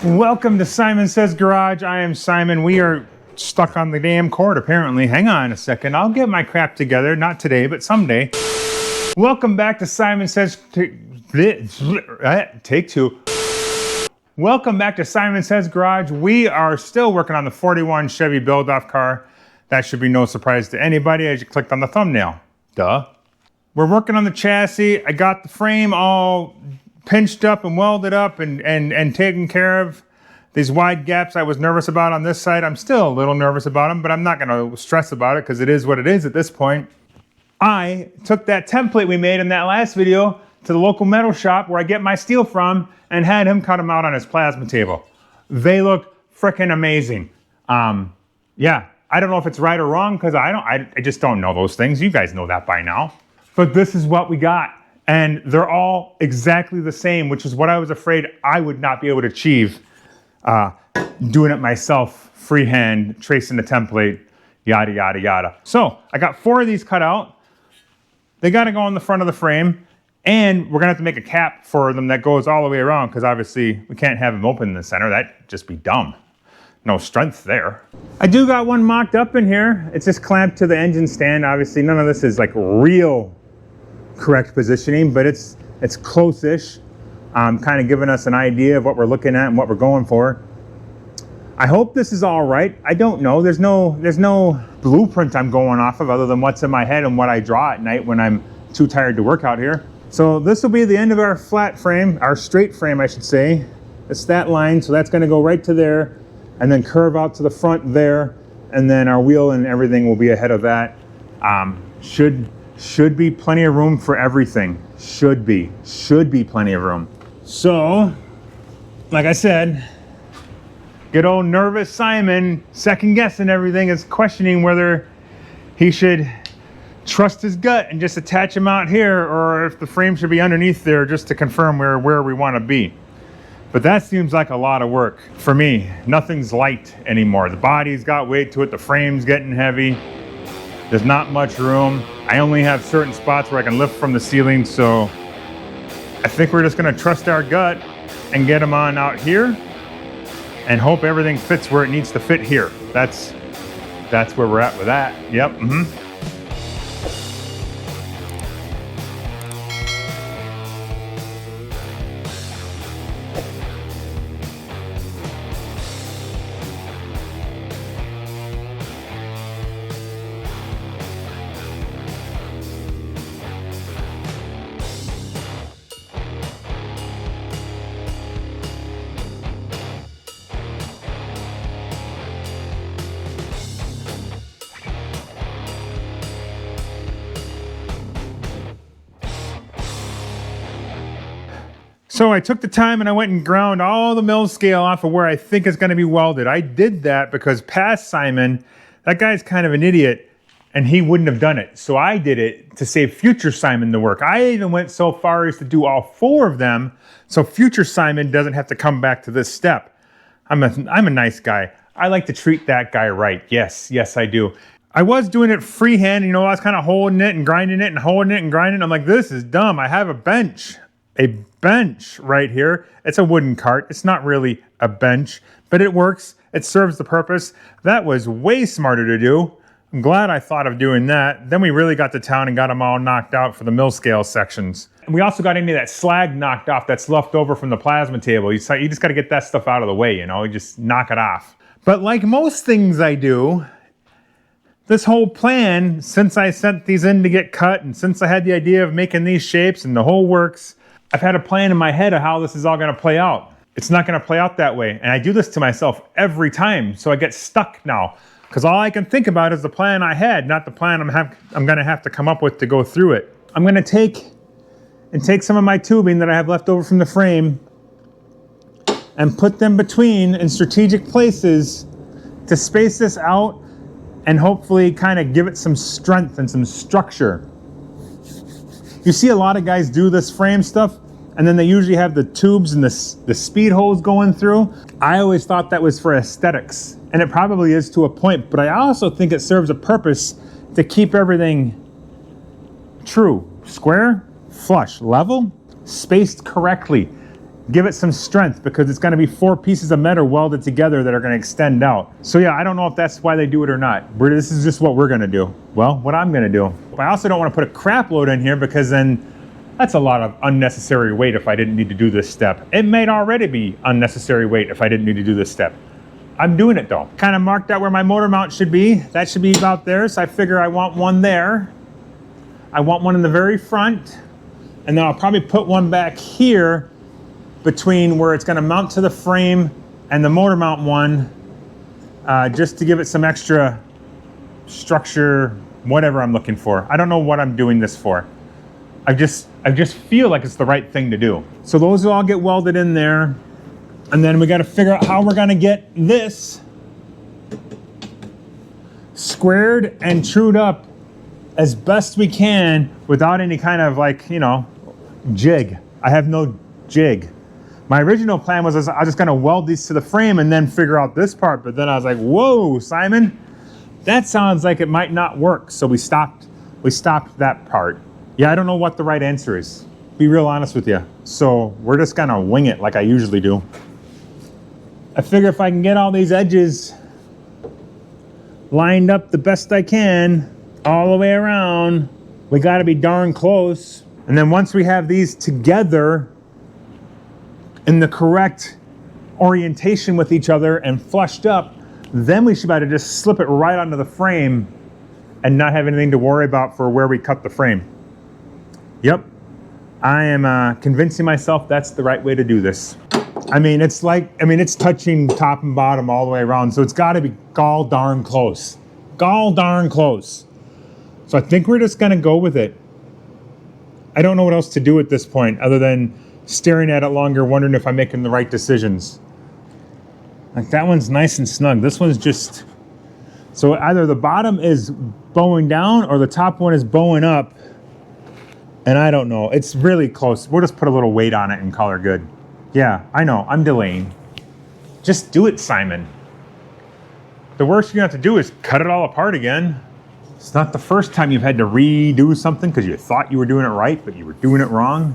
Welcome to Simon Says Garage. I am Simon. We are stuck on the damn cord apparently. Hang on a second. I'll get my crap together. Not today, but someday. Welcome back to Simon Says... Take two. Welcome back to Simon Says Garage. We are still working on the 41 Chevy build-off car. That should be no surprise to anybody as you clicked on the thumbnail. Duh. We're working on the chassis. I got the frame all pinched up and welded up and taken care of. These wide gaps I was nervous about on this side. I'm still a little nervous about them, but I'm not going to stress about it because it is what it is at this point. I took that template we made in that last video to the local metal shop where I get my steel from and had him cut them out on his plasma table. They look freaking amazing. Yeah, I don't know if it's right or wrong because I just don't know those things. You guys know that by now. But this is what we got. And they're all exactly the same, which is what I was afraid I would not be able to achieve doing it myself, freehand, tracing the template, yada, yada, yada. So I got 4 of these cut out. They got to go on the front of the frame. And we're going to have to make a cap for them that goes all the way around because obviously we can't have them open in the center. That'd just be dumb. No strength there. I do got one mocked up in here. It's just clamped to the engine stand. Obviously none of this is like real correct positioning, but it's close-ish. Kind of giving us an idea of what we're looking at and what we're going for. I hope this is all right. I don't know. There's no blueprint I'm going off of other than what's in my head and what I draw at night when I'm too tired to work out here. So this will be the end of our flat frame, our straight frame I should say. It's that line, so that's going to go right to there and then curve out to the front there, and then our wheel and everything will be ahead of that. Should be plenty of room for everything. Should be plenty of room. So, like I said, good old nervous Simon, second guessing everything, is questioning whether he should trust his gut and just attach him out here or if the frame should be underneath there just to confirm where we want to be. But that seems like a lot of work for me. Nothing's light anymore. The body's got weight to it, the frame's getting heavy. There's not much room. I only have certain spots where I can lift from the ceiling, so I think we're just gonna trust our gut and get them on out here and hope everything fits where it needs to fit here. That's where we're at with that. Yep. So I took the time and I went and ground all the mill scale off of where I think it's going to be welded. I did that because past Simon, that guy's kind of an idiot and he wouldn't have done it. So I did it to save future Simon the work. I even went so far as to do all 4 of them so future Simon doesn't have to come back to this step. I'm a nice guy. I like to treat that guy right. Yes, I do. I was doing it freehand. You know, I was kind of holding it and grinding it and holding it and grinding. I'm like, this is dumb. I have a bench right here. It's a wooden cart. It's not really a bench, but it works. It serves the purpose. That was way smarter to do. I'm glad I thought of doing that. Then we really got to town and got them all knocked out for the mill scale sections. And we also got any of that slag knocked off that's left over from the plasma table. You just got to get that stuff out of the way, you know, you just knock it off. But like most things I do, this whole plan, since I sent these in to get cut and since I had the idea of making these shapes and the whole works, I've had a plan in my head of how this is all going to play out. It's not going to play out that way. And I do this to myself every time. So I get stuck now because all I can think about is the plan I had, not the plan I'm going to have to come up with to go through it. I'm going to take some of my tubing that I have left over from the frame and put them between in strategic places to space this out and hopefully kind of give it some strength and some structure. You see a lot of guys do this frame stuff and then they usually have the tubes and the speed hose going through. I always thought that was for aesthetics, and it probably is to a point, but I also think it serves a purpose to keep everything true, square, flush, level, spaced correctly. give it some strength, because it's going to be 4 pieces of metal welded together that are going to extend out. So yeah, I don't know if that's why they do it or not. This is just what we're going to do. Well, what I'm going to do. I also don't want to put a crap load in here, because then that's a lot of unnecessary weight if I didn't need to do this step. It may already be unnecessary weight if I didn't need to do this step. I'm doing it though. Kind of marked out where my motor mount should be. That should be about there, so I figure I want one there. I want one in the very front, and then I'll probably put one back here between where it's going to mount to the frame and the motor mount one, just to give it some extra structure, whatever I'm looking for. I don't know what I'm doing this for. I just feel like it's the right thing to do. So those will all get welded in there, and then we got to figure out how we're going to get this squared and trued up as best we can without any kind of, like, you know, jig. I have no jig. My original plan was I was just going to weld these to the frame and then figure out this part, but then I was like, whoa, Simon, that sounds like it might not work. So we stopped that part. Yeah, I don't know what the right answer is. Be real honest with you. So we're just going to wing it like I usually do. I figure if I can get all these edges lined up the best I can all the way around, we got to be darn close. And then once we have these together in the correct orientation with each other and flushed up, then we should be able to just slip it right onto the frame and not have anything to worry about for where we cut the frame. Yep, I am convincing myself that's the right way to do this. I mean, it's touching top and bottom all the way around, so it's got to be gall darn close. Gall darn close. So I think we're just going to go with it. I don't know what else to do at this point other than staring at it longer, wondering if I'm making the right decisions. Like, that one's nice and snug. This one's just... So either the bottom is bowing down or the top one is bowing up. And I don't know. It's really close. We'll just put a little weight on it and call her good. Yeah, I know. I'm delaying. Just do it, Simon. The worst you're going to have to do is cut it all apart again. It's not the first time you've had to redo something because you thought you were doing it right, but you were doing it wrong.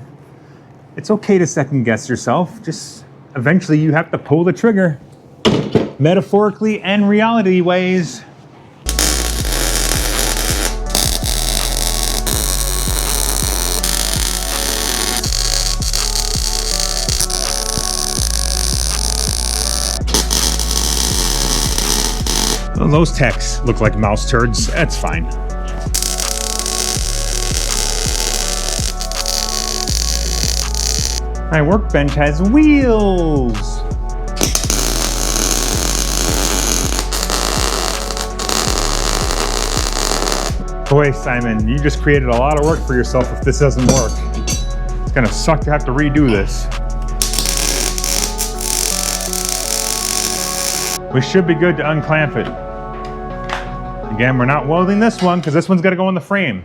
It's okay to second guess yourself. Just eventually you have to pull the trigger. Metaphorically and reality ways. Well, those tacks look like mouse turds. That's fine. My workbench has wheels. Boy, Simon, you just created a lot of work for yourself if this doesn't work. It's gonna suck to have to redo this. We should be good to unclamp it. Again, we're not welding this one because this one's got to go in the frame.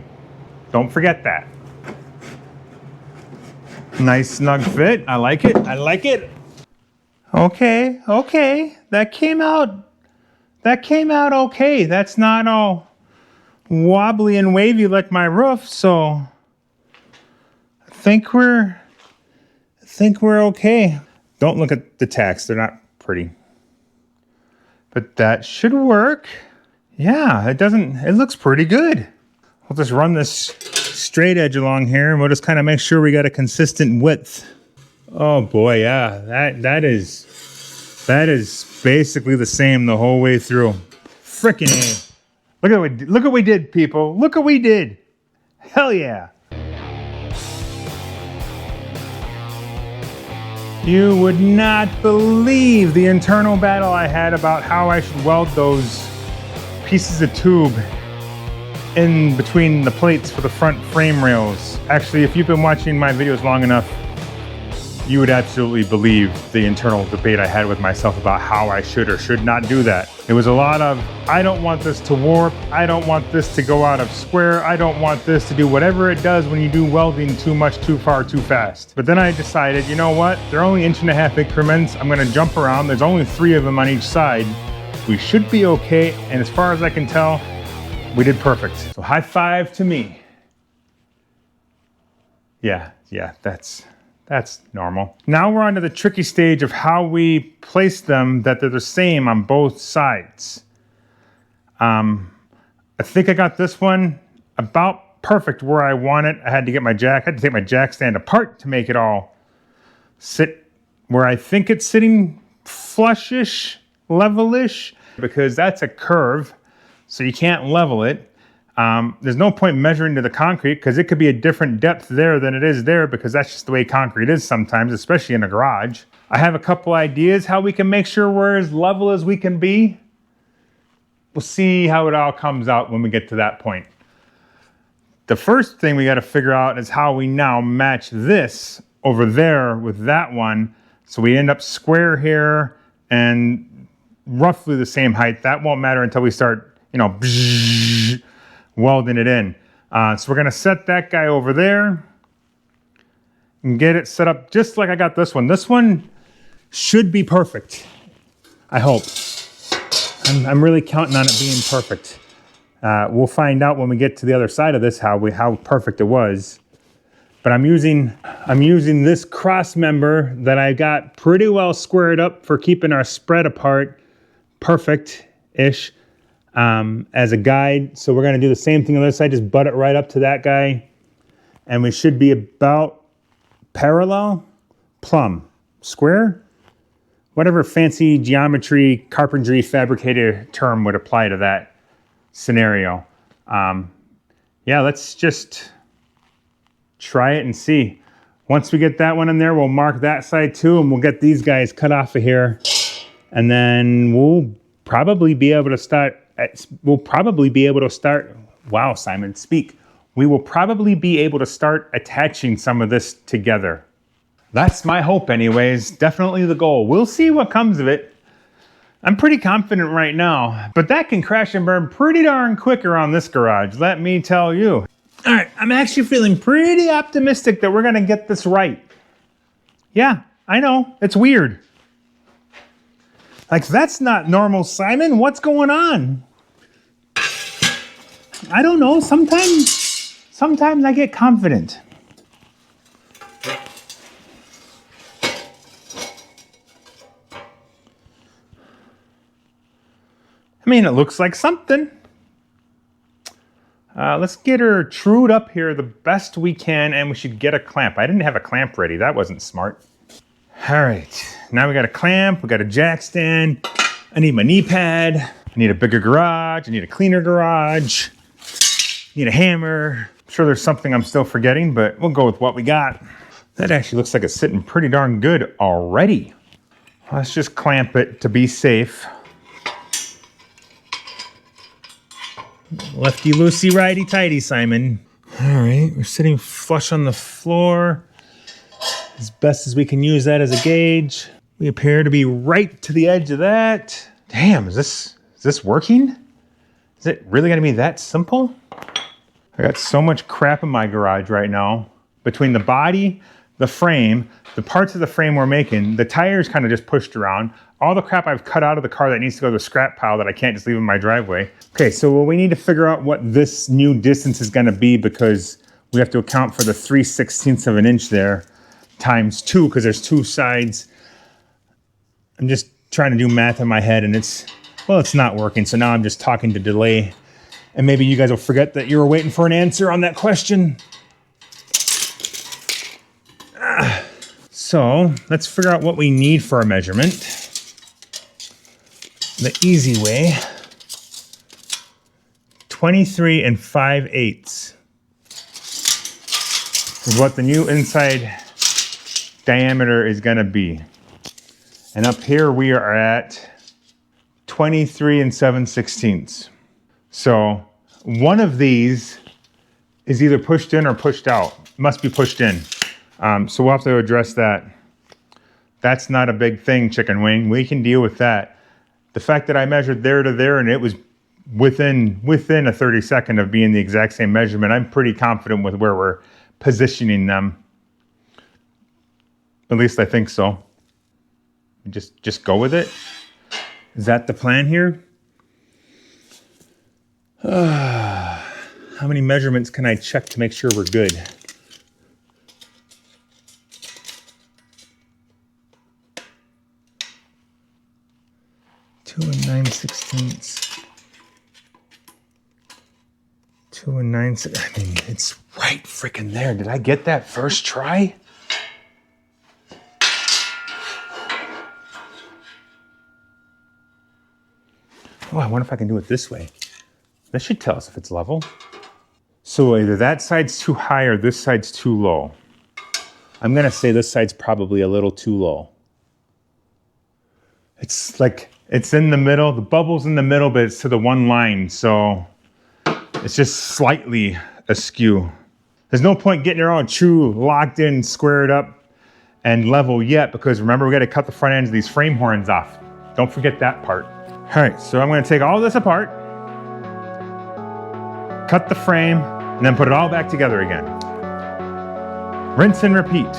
Don't forget that. Nice snug fit. I like it. I like it. Okay, okay. That came out okay. That's not all wobbly and wavy like my roof, so I think we're okay. Don't look at the tacks. They're not pretty. But that should work. Yeah, it looks pretty good. We'll just run this straight edge along here and we'll just kind of make sure we got a consistent width. Oh boy, yeah, that is basically the same the whole way through. Frickin' A. Look what we did, people. Look what we did. Hell yeah. You would not believe the internal battle I had about how I should weld those pieces of tube in between the plates for the front frame rails. Actually, if you've been watching my videos long enough, you would absolutely believe the internal debate I had with myself about how I should or should not do that. It was a lot of, I don't want this to warp, I don't want this to go out of square, I don't want this to do whatever it does when you do welding too much, too far, too fast. But then I decided, you know what? They're only 1.5 inch increments. I'm gonna jump around. There's only 3 of them on each side. We should be okay, and as far as I can tell, we did perfect. So high five to me. Yeah, that's That's normal. Now we're on to the tricky stage of how we place them that they're the same on both sides. I think I got this one about perfect where I want it. I had to take my jack stand apart to make it all sit where I think it's sitting flushish, levelish, because that's a curve, so you can't level it. There's no point measuring to the concrete because it could be a different depth there than it is there because that's just the way concrete is sometimes, especially in a garage. I have a couple ideas how we can make sure we're as level as we can be. We'll see how it all comes out when we get to that point. The first thing we got to figure out is how we now match this over there with that one. So we end up square here and roughly the same height. That won't matter until we start, welding it in. So we're gonna set that guy over there and get it set up just like I got this one. This one should be perfect, I hope. I'm really counting on it being perfect. We'll find out when we get to the other side of this how perfect it was. But I'm using this cross member that I got pretty well squared up for keeping our spread apart perfect-ish. As a guide. So we're going to do the same thing on this side, just butt it right up to that guy. And we should be about parallel, plumb, square, whatever fancy geometry, carpentry, fabricator term would apply to that scenario. Yeah, let's just try it and see. Once we get that one in there, we'll mark that side too, and we'll get these guys cut off of here. And then we'll probably be able to start. Wow, Simon, speak. We will probably be able to start attaching some of this together. That's my hope anyways, definitely the goal. We'll see what comes of it. I'm pretty confident right now, but that can crash and burn pretty darn quick around this garage, let me tell you. All right, I'm actually feeling pretty optimistic that we're gonna get this right. Yeah, I know, it's weird. Like, that's not normal, Simon. What's going on? I don't know. Sometimes I get confident. I mean, it looks like something. Let's get her trued up here the best we can, and we should get a clamp. I didn't have a clamp ready. That wasn't smart. All right, now we got a clamp, we got a jack stand. I need my knee pad. I need a bigger garage. I need a cleaner garage. I need a hammer. I'm sure there's something I'm still forgetting, but we'll go with what we got. That actually looks like it's sitting pretty darn good already. Let's just clamp it to be safe. Lefty loosey, righty tighty, Simon. All right, we're sitting flush on the floor. As best as we can use that as a gauge. We appear to be right to the edge of that. Damn, is this working? Is it really gonna be that simple? I got so much crap in my garage right now. Between the body, the frame, the parts of the frame we're making, the tires kind of just pushed around, all the crap I've cut out of the car that needs to go to the scrap pile that I can't just leave in my driveway. Okay, so we need to figure out what this new distance is gonna be because we have to account for the 3/16 of an inch there. Times 2 because there's 2 sides. I'm just trying to do math in my head and it's not working. So now I'm just talking to delay and maybe you guys will forget that you were waiting for an answer on that question. So let's figure out what we need for a measurement. The easy way, 23 5/8 is what the new inside diameter is going to be. And up here we are at 23 7/16. So one of these is either pushed in or pushed out. It must be pushed in. So we'll have to address that. That's not a big thing, chicken wing. We can deal with that. The fact that I measured there to there and it was within a 32nd of being the exact same measurement, I'm pretty confident with where we're positioning them. At least I think so. Just go with it. Is that the plan here? How many measurements can I check to make sure we're good? 2 9/16. 2 9. I mean, it's right freaking there. Did I get that first try? Oh, I wonder if I can do it this way. This should tell us if it's level. So either that side's too high or this side's too low. I'm gonna say this side's probably a little too low. It's like, it's in the middle, the bubble's in the middle, but it's to the one line, so it's just slightly askew. There's no point getting it all true, locked in, squared up, and level yet, because remember, we gotta cut the front ends of these frame horns off. Don't forget that part. All right, so I'm gonna take all this apart, cut the frame, and then put it all back together again. Rinse and repeat.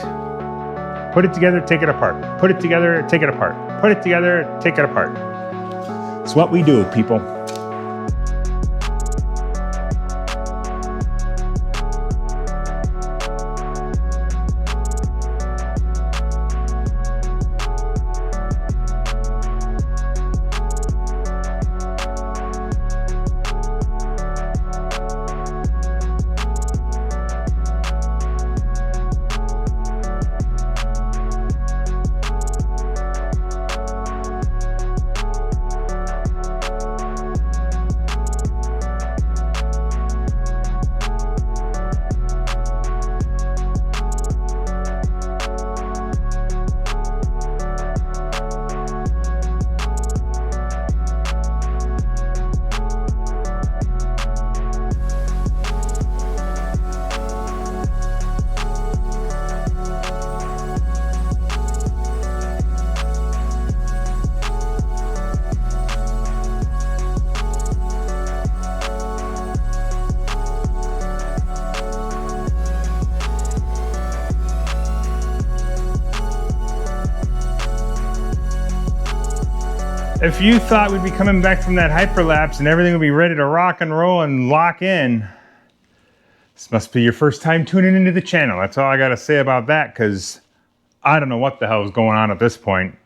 Put it together, take it apart. Put it together, take it apart. Put it together, take it apart. It's what we do, people. If you thought we'd be coming back from that hyperlapse and everything would be ready to rock and roll and lock in, this must be your first time tuning into the channel. That's all I gotta say about that, because I don't know what the hell is going on at this point.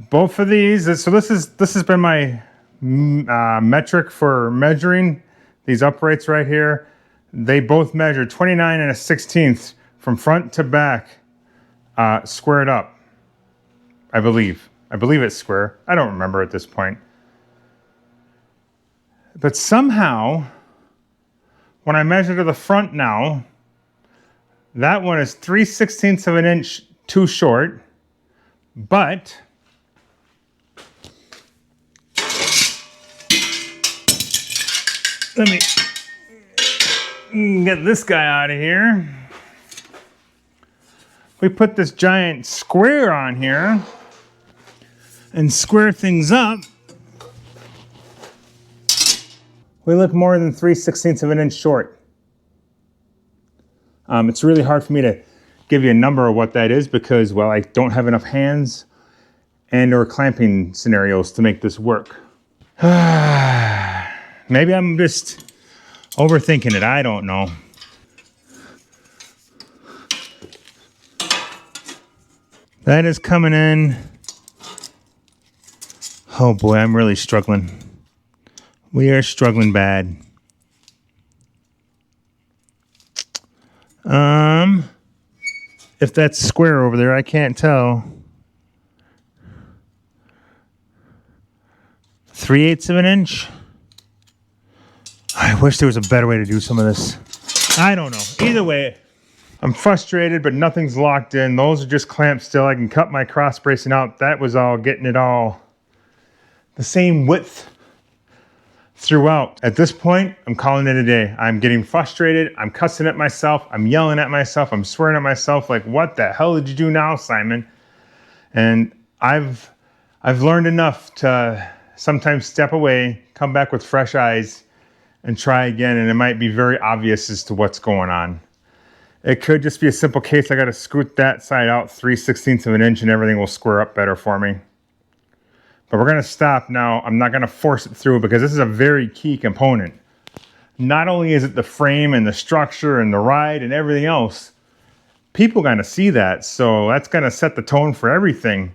Both of these, so this has been my metric for measuring these uprights right here. They both measure 29 1/16 from front to back, squared up. I believe it's square. I don't remember at this point. But somehow, when I measure to the front now, that one is 3/16 of an inch too short, but let me get this guy out of here. We put this giant square on here and square things up, we look more than 3/16 of an inch short. It's really hard for me to give you a number of what that is because, well, I don't have enough hands and or clamping scenarios to make this work. Maybe I'm just overthinking it, I don't know. That is coming in. Oh boy, I'm really struggling. We are struggling bad. If that's square over there, I can't tell. 3/8 of an inch. I wish there was a better way to do some of this. I don't know. Either way, I'm frustrated, but nothing's locked in. Those are just clamped still. I can cut my cross bracing out. That was all getting it all the same width throughout. At this point, I'm calling it a day. I'm getting frustrated. I'm cussing at myself. I'm yelling at myself. I'm swearing at myself like, what the hell did you do now, Simon? And I've learned enough to sometimes step away, come back with fresh eyes, and try again. And it might be very obvious as to what's going on. It could just be a simple case. I got to scoot that side out 3/16 of an inch and everything will square up better for me. But we're going to stop now. I'm not going to force it through because this is a very key component. Not only is it the frame and the structure and the ride and everything else, people going to see that. So that's going to set the tone for everything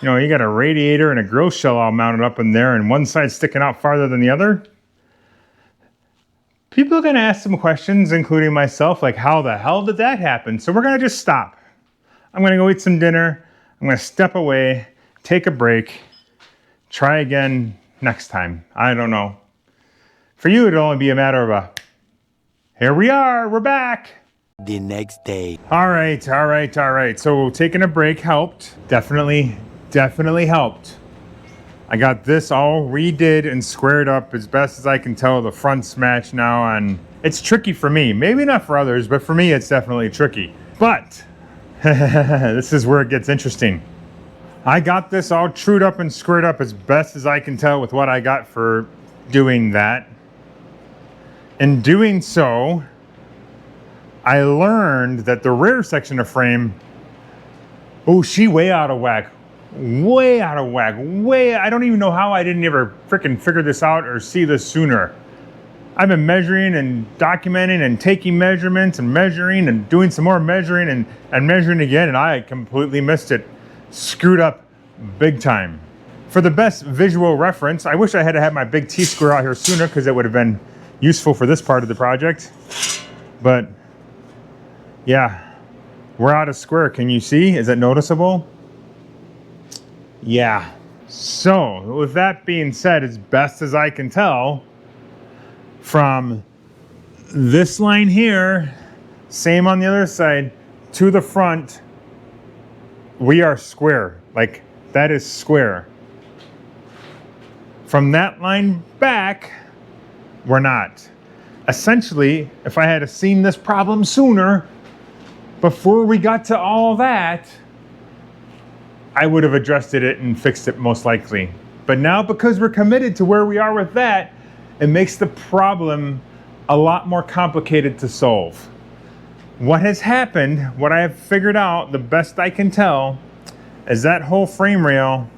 You know, you got a radiator and a grill shell all mounted up in there and one side sticking out farther than the other. People are gonna ask some questions, including myself, like how the hell did that happen? So we're gonna just stop. I'm gonna go eat some dinner. I'm gonna step away, take a break, try again next time. I don't know. For you, it'll only be a matter of a, here we are, we're back. The next day. All right. So taking a break helped. Definitely helped. I got this all redid and squared up as best as I can tell. The fronts match now, and it's tricky for me. Maybe not for others, but for me, it's definitely tricky. But this is where it gets interesting. I got this all trued up and squared up as best as I can tell with what I got for doing that. In doing so, I learned that the rear section of frame, oh, she way out of whack. Way out of whack. I don't even know how I didn't ever freaking figure this out or see this sooner. I've been measuring and documenting and taking measurements and measuring and doing some more measuring and measuring again, and I completely missed it. Screwed up big time. For the best visual reference, I wish I had had my big T-square out here sooner because it would have been useful for this part of the project. But yeah, we're out of square. Can you see? Is it noticeable? Yeah. So with that being said, as best as I can tell, from this line here, same on the other side, to the front, we are square. Like, that is square. From that line back, we're not. Essentially, if I had seen this problem sooner, before we got to all that, I would have addressed it and fixed it most likely. But now, because we're committed to where we are with that, it makes the problem a lot more complicated to solve. What has happened, what I have figured out, the best I can tell, is that whole frame rail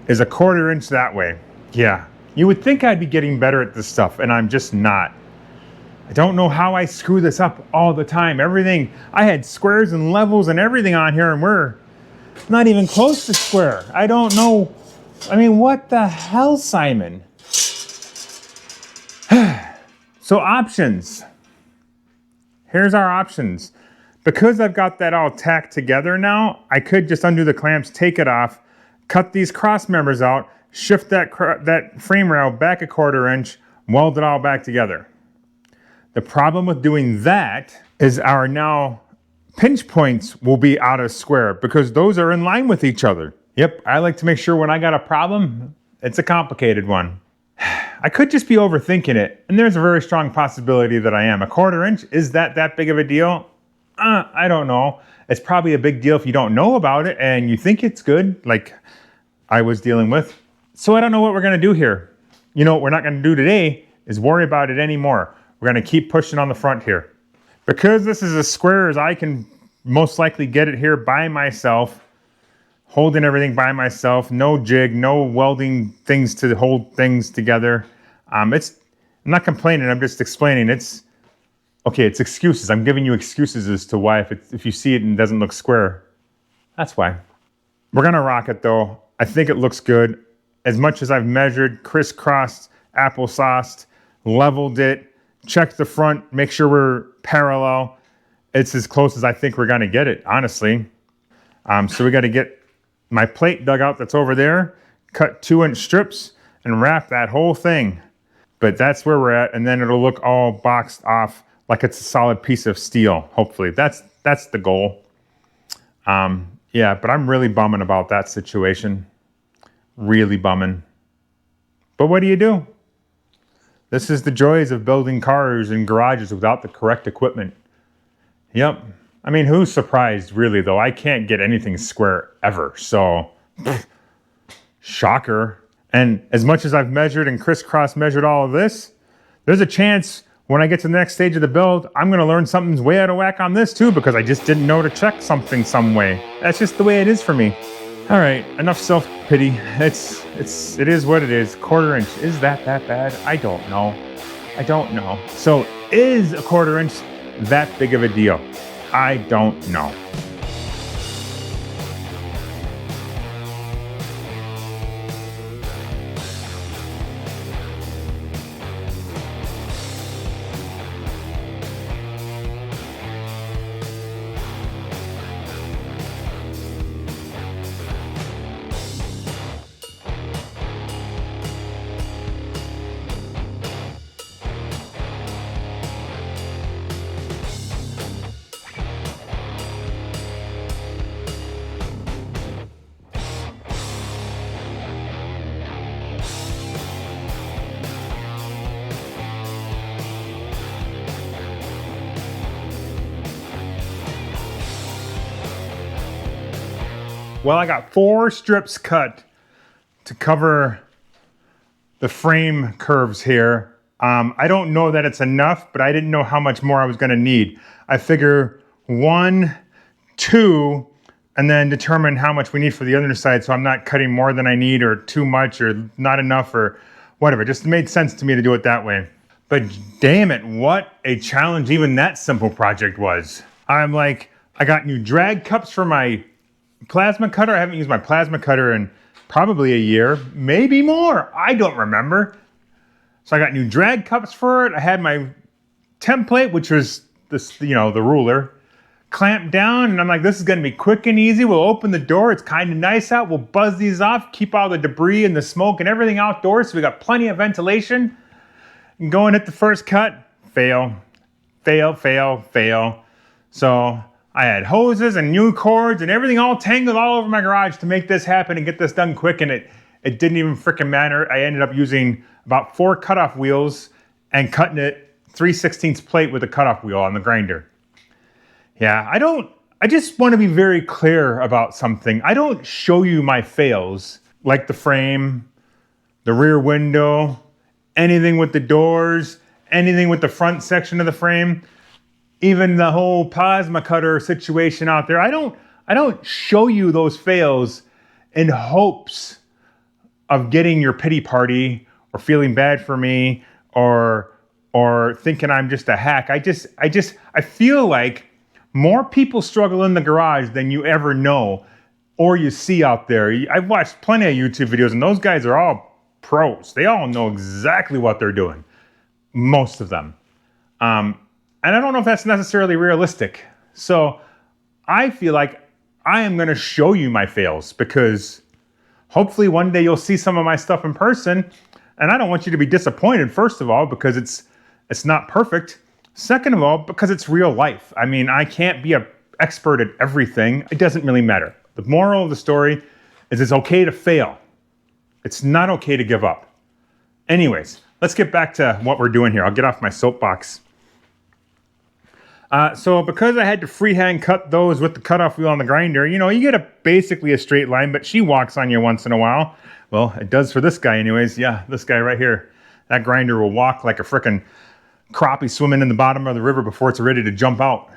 is a 1/4 inch that way. Yeah, you would think I'd be getting better at this stuff, and I'm just not. I don't know how I screw this up all the time. Everything, I had squares and levels and everything on here, and we're not even close to square. I don't know. I mean, what the hell, Simon? So options. Here's our options. Because I've got that all tacked together now, I could just undo the clamps, take it off, cut these cross members out, shift that frame rail back a 1/4 inch, weld it all back together. The problem with doing that is our now pinch points will be out of square because those are in line with each other. Yep, I like to make sure when I got a problem, it's a complicated one. I could just be overthinking it, and there's a very strong possibility that I am. A 1/4 inch, is that big of a deal? I don't know. It's probably a big deal if you don't know about it and you think it's good, like I was dealing with. So I don't know what we're gonna do here. You know what we're not gonna do today is worry about it anymore. We're gonna keep pushing on the front here. Because this is as square as I can most likely get it here by myself, holding everything by myself, no jig, no welding things to hold things together. I'm not complaining, I'm just explaining. It's excuses. I'm giving you excuses as to why if you see it and it doesn't look square, that's why. We're gonna rock it though. I think it looks good. As much as I've measured, crisscrossed, applesauced, leveled it, checked the front, make sure we're parallel, it's as close as I think we're gonna get it, honestly. So we gotta get my plate dug out that's over there, cut 2-inch strips, and wrap that whole thing. But that's where we're at, and then it'll look all boxed off like it's a solid piece of steel, hopefully. That's the goal. Yeah, but I'm really bumming about that situation. Really bumming. But what do? This is the joys of building cars in garages without the correct equipment. Yep. I mean, who's surprised, really, though? I can't get anything square ever, so shocker. And as much as I've measured and crisscross measured all of this, there's a chance when I get to the next stage of the build, I'm gonna learn something's way out of whack on this too, because I just didn't know to check something some way. That's just the way it is for me. All right, enough self-pity. It is what it is. 1/4 inch, is that bad? I don't know. So is a 1/4 inch that big of a deal? I don't know. Well, I got 4 strips cut to cover the frame curves here. I don't know that it's enough, but I didn't know how much more I was gonna need. I figure 1, 2, and then determine how much we need for the other side, so I'm not cutting more than I need or too much or not enough or whatever. It just made sense to me to do it that way. But damn it, what a challenge even that simple project was. I'm like, I got new drag cups for my plasma cutter. I haven't used my plasma cutter in probably a year, maybe more. I don't remember. So I got new drag cups for it. I had my template, which was this, the ruler, clamped down, and I'm like, this is gonna be quick and easy. We'll open the door. It's kind of nice out. We'll buzz these off, keep all the debris and the smoke and everything outdoors, so we got plenty of ventilation. And go and hit the first cut. Fail, fail, fail, fail. So I had hoses and new cords and everything all tangled all over my garage to make this happen and get this done quick, and it didn't even freaking matter. I ended up using about 4 cutoff wheels and cutting it 3/16 plate with a cutoff wheel on the grinder. Yeah, I just want to be very clear about something. I don't show you my fails, like the frame, the rear window, anything with the doors, anything with the front section of the frame. Even the whole plasma cutter situation out there, I don't show you those fails in hopes of getting your pity party or feeling bad for me or thinking I'm just a hack. I feel like more people struggle in the garage than you ever know or you see out there. I've watched plenty of YouTube videos, and those guys are all pros. They all know exactly what they're doing, most of them. And I don't know if that's necessarily realistic. So I feel like I am gonna show you my fails, because hopefully one day you'll see some of my stuff in person, and I don't want you to be disappointed, first of all, because it's not perfect. Second of all, because it's real life. I mean, I can't be an expert at everything. It doesn't really matter. The moral of the story is it's okay to fail. It's not okay to give up. Anyways, let's get back to what we're doing here. I'll get off my soapbox. So because I had to freehand cut those with the cutoff wheel on the grinder, you get basically a straight line, but she walks on you once in a while. Well, it does for this guy anyways. Yeah, this guy right here. That grinder will walk like a frickin' crappie swimming in the bottom of the river before it's ready to jump out.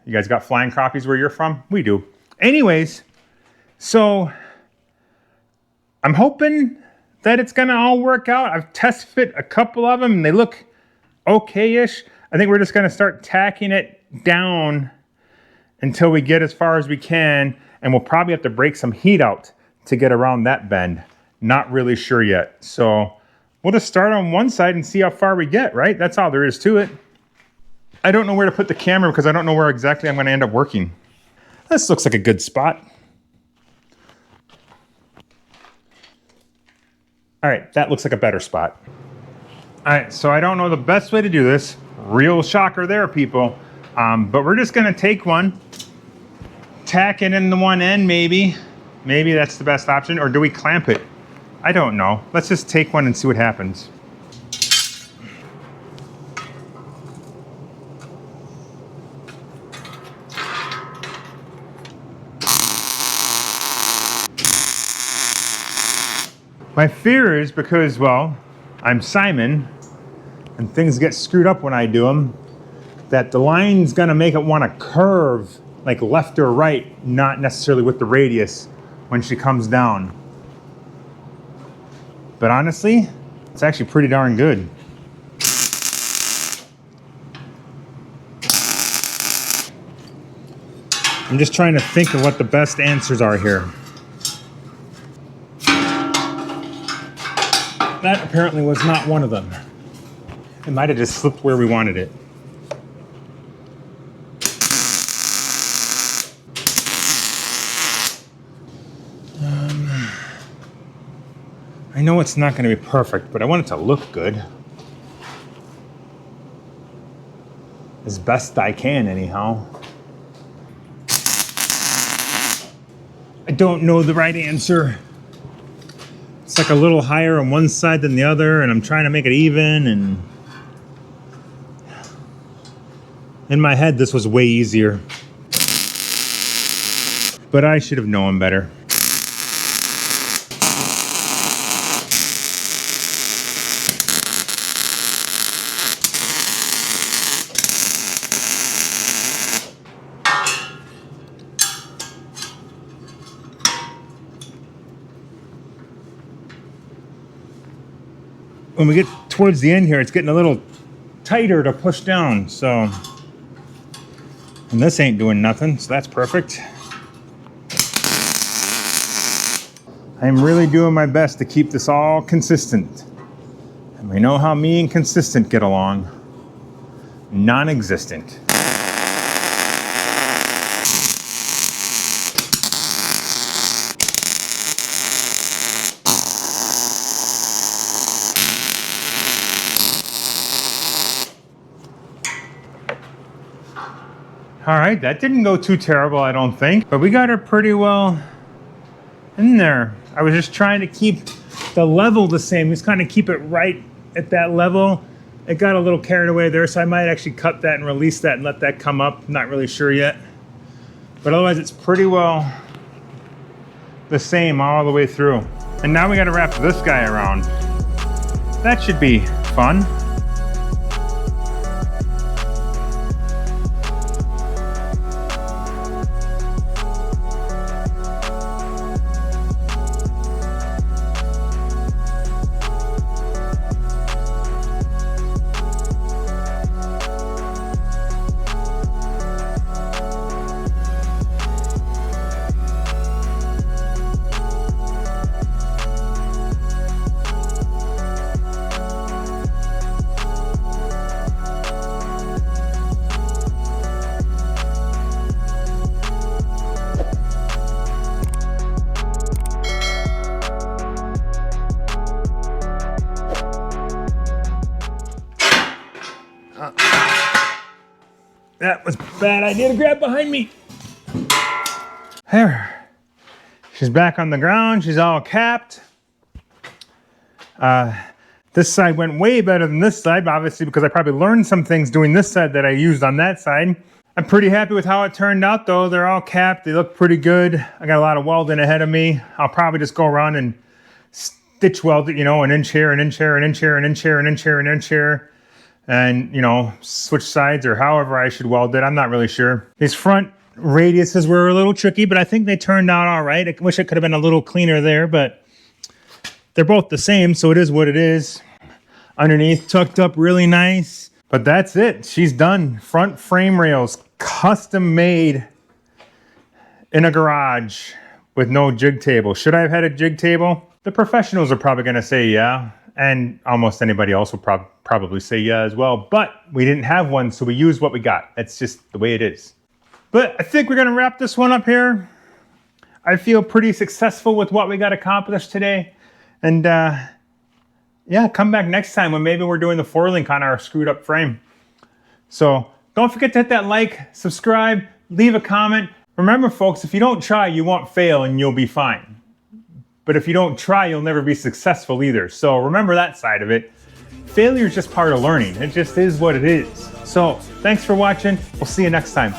You guys got flying crappies where you're from? We do. Anyways, so I'm hoping that it's gonna all work out. I've test fit a couple of them and they look okay-ish. I think we're just gonna start tacking it down until we get as far as we can, and we'll probably have to break some heat out to get around that bend. Not really sure yet. So we'll just start on one side and see how far we get, right? That's all there is to it. I don't know where to put the camera because I don't know where exactly I'm gonna end up working. This looks like a good spot. All right, that looks like a better spot. All right, so I don't know the best way to do this. Real shocker there, people. But we're just gonna take one, tack it in the one end maybe. Maybe that's the best option, or do we clamp it? I don't know. Let's just take one and see what happens. My fear is because, well, I'm Simon, and things get screwed up when I do them, that the line's gonna make it wanna curve like left or right, not necessarily with the radius when she comes down. But honestly, it's actually pretty darn good. I'm just trying to think of what the best answers are here. That apparently was not one of them. It might have just slipped where we wanted it. I know it's not going to be perfect, but I want it to look good. As best I can, anyhow. I don't know the right answer. It's like a little higher on one side than the other, and I'm trying to make it even, and in my head this was way easier. But I should have known better. when we get towards the end here, it's getting a little tighter to push down. So, and this ain't doing nothing, so that's perfect. I'm really doing my best to keep this all consistent. And we know how me and consistent get along. Non-existent. All right, that didn't go too terrible, I don't think, but we got her pretty well in there. I was just trying to keep the level the same, just kind of keep it right at that level. It got a little carried away there, so I might actually cut that and release that and let that come up. Not really sure yet, but otherwise it's pretty well the same all the way through. And now we got to wrap this guy around. That should be fun. That was a bad idea to grab behind me. There. She's back on the ground. She's all capped. This side went way better than this side, obviously, because I probably learned some things doing this side that I used on that side. I'm pretty happy with how it turned out, though. They're all capped. They look pretty good. I got a lot of welding ahead of me. I'll probably just go around and stitch weld it, you know, an inch here, an inch here, an inch here, an inch here, an inch here, an inch here. And, you know, switch sides or however I should weld it. I'm not really sure. These front radiuses were a little tricky, but I think they turned out all right. I wish it could have been a little cleaner there, but they're both the same, so it is what it is. Underneath, tucked up really nice. But that's it. She's done. Front frame rails, custom made in a garage with no jig table. Should I have had a jig table? The professionals are probably going to say yeah. And almost anybody else will probably say yeah as well. But we didn't have one, so we used what we got. That's just the way it is. But I think we're going to wrap this one up here. I feel pretty successful with what we got accomplished today. And yeah, come back next time when maybe we're doing the 4-link on our screwed up frame. So don't forget to hit that like, subscribe, leave a comment. Remember, folks, if you don't try, you won't fail and you'll be fine. But if you don't try, you'll never be successful either. So remember that side of it. Failure is just part of learning. It just is what it is. So thanks for watching. We'll see you next time.